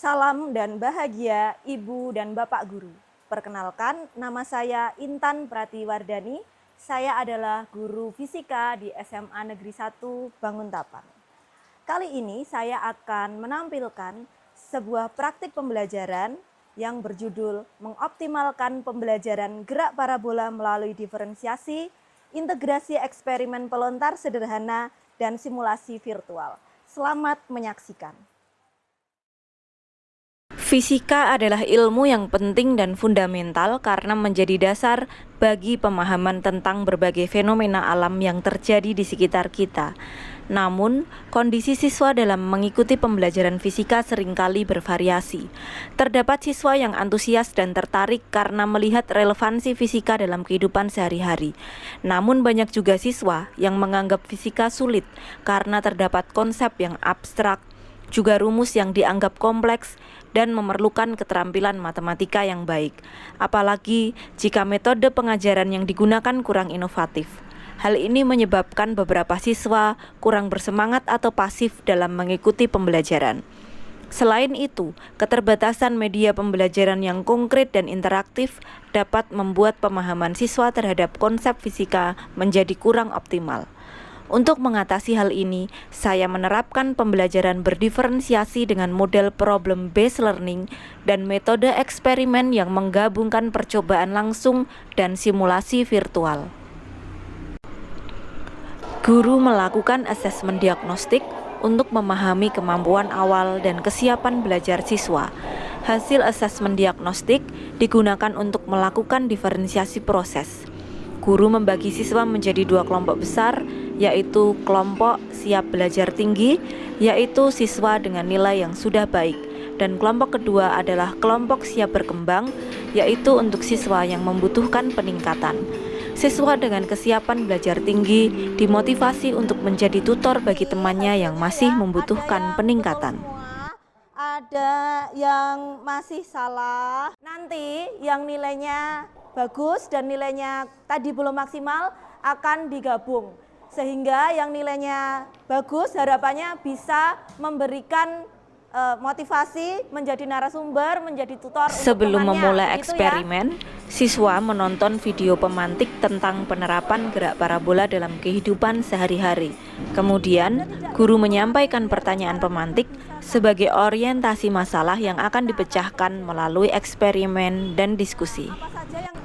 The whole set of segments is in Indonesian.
Salam dan bahagia Ibu dan Bapak Guru. Perkenalkan, nama saya Intan Pratiwardani. Saya adalah guru fisika di SMA Negeri 1 Banguntapan. Kali ini saya akan menampilkan sebuah praktik pembelajaran yang berjudul mengoptimalkan pembelajaran gerak parabola melalui diferensiasi, integrasi eksperimen pelontar sederhana, dan simulasi virtual. Selamat menyaksikan. Fisika adalah ilmu yang penting dan fundamental karena menjadi dasar bagi pemahaman tentang berbagai fenomena alam yang terjadi di sekitar kita. Namun, kondisi siswa dalam mengikuti pembelajaran fisika seringkali bervariasi. Terdapat siswa yang antusias dan tertarik karena melihat relevansi fisika dalam kehidupan sehari-hari. Namun banyak juga siswa yang menganggap fisika sulit karena terdapat konsep yang abstrak, juga rumus yang dianggap kompleks dan memerlukan keterampilan matematika yang baik, apalagi jika metode pengajaran yang digunakan kurang inovatif. Hal ini menyebabkan beberapa siswa kurang bersemangat atau pasif dalam mengikuti pembelajaran. Selain itu, keterbatasan media pembelajaran yang konkret dan interaktif dapat membuat pemahaman siswa terhadap konsep fisika menjadi kurang optimal. Untuk mengatasi hal ini, saya menerapkan pembelajaran berdiferensiasi dengan model problem based learning dan metode eksperimen yang menggabungkan percobaan langsung dan simulasi virtual. Guru melakukan asesmen diagnostik untuk memahami kemampuan awal dan kesiapan belajar siswa. Hasil asesmen diagnostik digunakan untuk melakukan diferensiasi proses. Guru membagi siswa menjadi dua kelompok besar, yaitu kelompok siap belajar tinggi, yaitu siswa dengan nilai yang sudah baik, dan kelompok kedua adalah kelompok siap berkembang, yaitu untuk siswa yang membutuhkan peningkatan. Siswa dengan kesiapan belajar tinggi dimotivasi untuk menjadi tutor bagi temannya yang masih membutuhkan peningkatan. Ada yang masih salah, nanti yang nilainya bagus dan nilainya tadi belum maksimal akan digabung, sehingga yang nilainya bagus harapannya bisa memberikan motivasi menjadi narasumber, menjadi tutor. Sebelum memulai eksperimen, siswa menonton video pemantik tentang penerapan gerak parabola dalam kehidupan sehari-hari. Kemudian, guru menyampaikan pertanyaan pemantik sebagai orientasi masalah yang akan dipecahkan melalui eksperimen dan diskusi.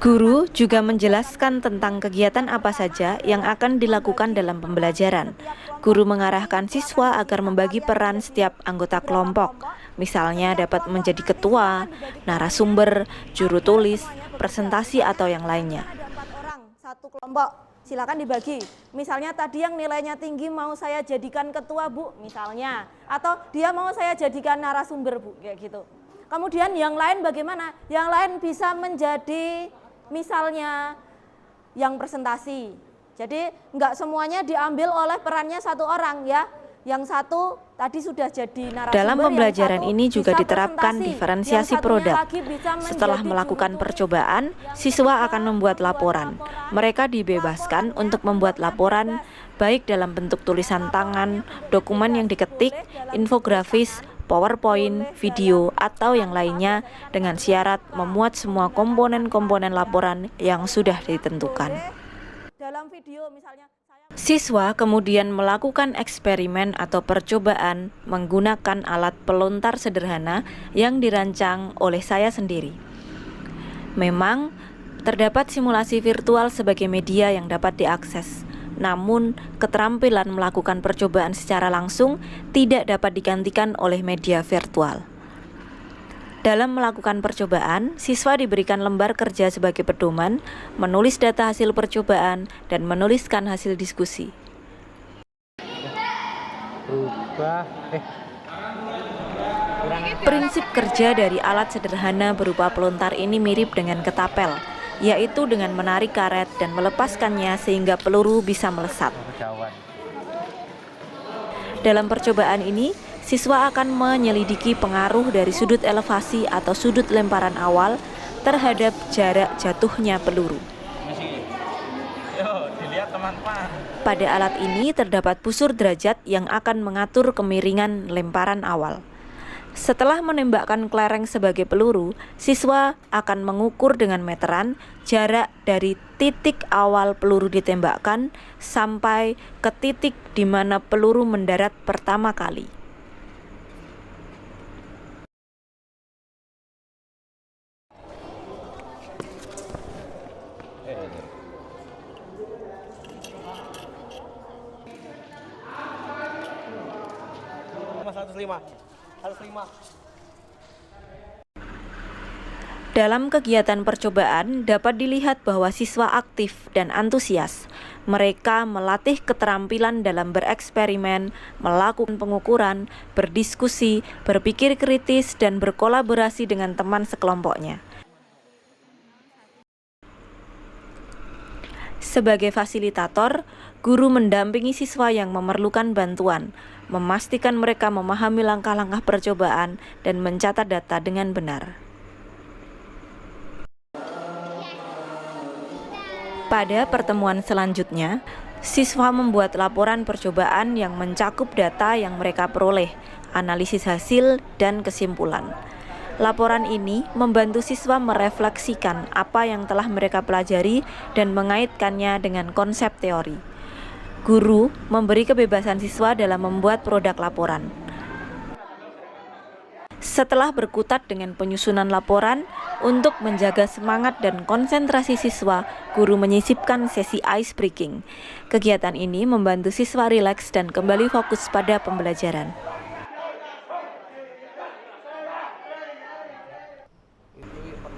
Guru juga menjelaskan tentang kegiatan apa saja yang akan dilakukan dalam pembelajaran. Guru mengarahkan siswa agar membagi peran setiap anggota kelompok, misalnya dapat menjadi ketua, narasumber, juru tulis, presentasi, atau yang lainnya. Ada 4 orang, satu kelompok, silakan dibagi. Misalnya tadi yang nilainya tinggi mau saya jadikan ketua, Bu, misalnya. Atau dia mau saya jadikan narasumber, Bu, kayak gitu. Kemudian yang lain bagaimana? Yang lain bisa menjadi misalnya yang presentasi. Jadi nggak semuanya diambil oleh perannya satu orang ya. Yang satu tadi sudah jadi narasumber. Dalam pembelajaran ini juga diterapkan diferensiasi produk. Setelah melakukan percobaan, siswa akan membuat laporan. Mereka dibebaskan untuk membuat laporan baik dalam bentuk tulisan tangan, dokumen yang diketik, infografis, PowerPoint, video, atau yang lainnya dengan syarat memuat semua komponen-komponen laporan yang sudah ditentukan. Dalam video misalnya siswa kemudian melakukan eksperimen atau percobaan menggunakan alat pelontar sederhana yang dirancang oleh saya sendiri. Memang, terdapat simulasi virtual sebagai media yang dapat diakses. Namun, keterampilan melakukan percobaan secara langsung tidak dapat digantikan oleh media virtual. Dalam melakukan percobaan, siswa diberikan lembar kerja sebagai pedoman, menulis data hasil percobaan, dan menuliskan hasil diskusi. Prinsip kerja dari alat sederhana berupa pelontar ini mirip dengan ketapel, yaitu dengan menarik karet dan melepaskannya sehingga peluru bisa melesat. Dalam percobaan ini, siswa akan menyelidiki pengaruh dari sudut elevasi atau sudut lemparan awal terhadap jarak jatuhnya peluru. Pada alat ini terdapat busur derajat yang akan mengatur kemiringan lemparan awal. Setelah menembakkan kelereng sebagai peluru, siswa akan mengukur dengan meteran jarak dari titik awal peluru ditembakkan sampai ke titik di mana peluru mendarat pertama kali. Dalam kegiatan percobaan dapat dilihat bahwa siswa aktif dan antusias. Mereka melatih keterampilan dalam bereksperimen, melakukan pengukuran, berdiskusi, berpikir kritis, dan berkolaborasi dengan teman sekelompoknya. Sebagai fasilitator, guru mendampingi siswa yang memerlukan bantuan, memastikan mereka memahami langkah-langkah percobaan, dan mencatat data dengan benar. Pada pertemuan selanjutnya, siswa membuat laporan percobaan yang mencakup data yang mereka peroleh, analisis hasil, dan kesimpulan. Laporan ini membantu siswa merefleksikan apa yang telah mereka pelajari dan mengaitkannya dengan konsep teori. Guru memberi kebebasan siswa dalam membuat produk laporan. Setelah berkutat dengan penyusunan laporan, untuk menjaga semangat dan konsentrasi siswa, guru menyisipkan sesi ice breaking. Kegiatan ini membantu siswa rileks dan kembali fokus pada pembelajaran.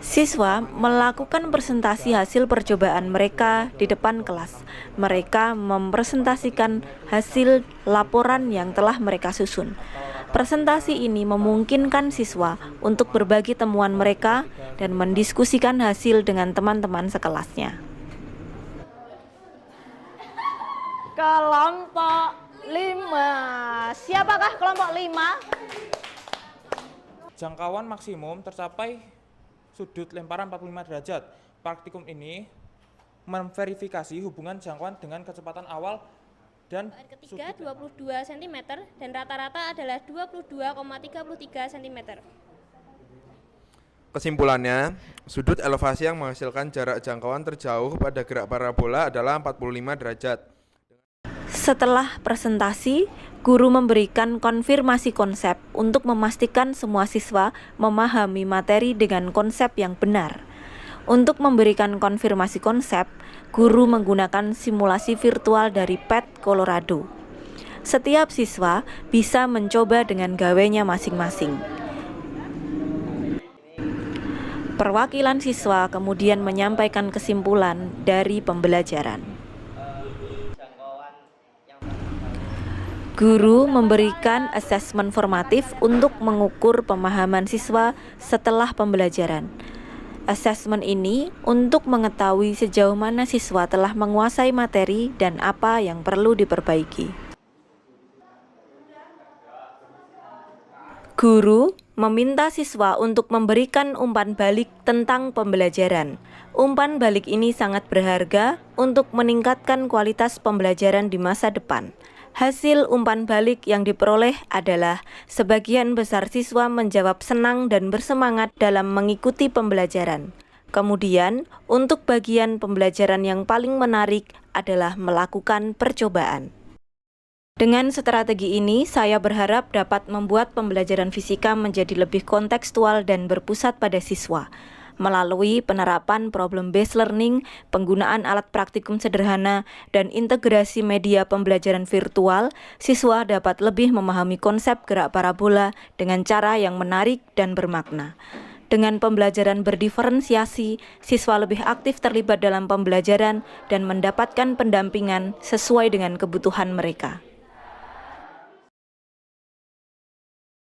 Siswa melakukan presentasi hasil percobaan mereka di depan kelas. Mereka mempresentasikan hasil laporan yang telah mereka susun. Presentasi ini memungkinkan siswa untuk berbagi temuan mereka dan mendiskusikan hasil dengan teman-teman sekelasnya. Kelompok 5. Siapakah kelompok 5? Jangkauan maksimum tercapai sudut lemparan 45 derajat. Praktikum ini memverifikasi hubungan jangkauan dengan kecepatan awal dan ketiga 22 cm dan rata-rata adalah 22,33 cm. Kesimpulannya, sudut elevasi yang menghasilkan jarak jangkauan terjauh pada gerak parabola adalah 45 derajat. Setelah presentasi, guru memberikan konfirmasi konsep untuk memastikan semua siswa memahami materi dengan konsep yang benar. Untuk memberikan konfirmasi konsep, guru menggunakan simulasi virtual dari PET Colorado. Setiap siswa bisa mencoba dengan gawenya masing-masing. Perwakilan siswa kemudian menyampaikan kesimpulan dari pembelajaran. Guru memberikan asesmen formatif untuk mengukur pemahaman siswa setelah pembelajaran. Asesmen ini untuk mengetahui sejauh mana siswa telah menguasai materi dan apa yang perlu diperbaiki. Guru meminta siswa untuk memberikan umpan balik tentang pembelajaran. Umpan balik ini sangat berharga untuk meningkatkan kualitas pembelajaran di masa depan. Hasil umpan balik yang diperoleh adalah sebagian besar siswa menjawab senang dan bersemangat dalam mengikuti pembelajaran. Kemudian, untuk bagian pembelajaran yang paling menarik adalah melakukan percobaan. Dengan strategi ini, saya berharap dapat membuat pembelajaran fisika menjadi lebih kontekstual dan berpusat pada siswa. Melalui penerapan problem-based learning, penggunaan alat praktikum sederhana, dan integrasi media pembelajaran virtual, siswa dapat lebih memahami konsep gerak parabola dengan cara yang menarik dan bermakna. Dengan pembelajaran berdiferensiasi, siswa lebih aktif terlibat dalam pembelajaran dan mendapatkan pendampingan sesuai dengan kebutuhan mereka.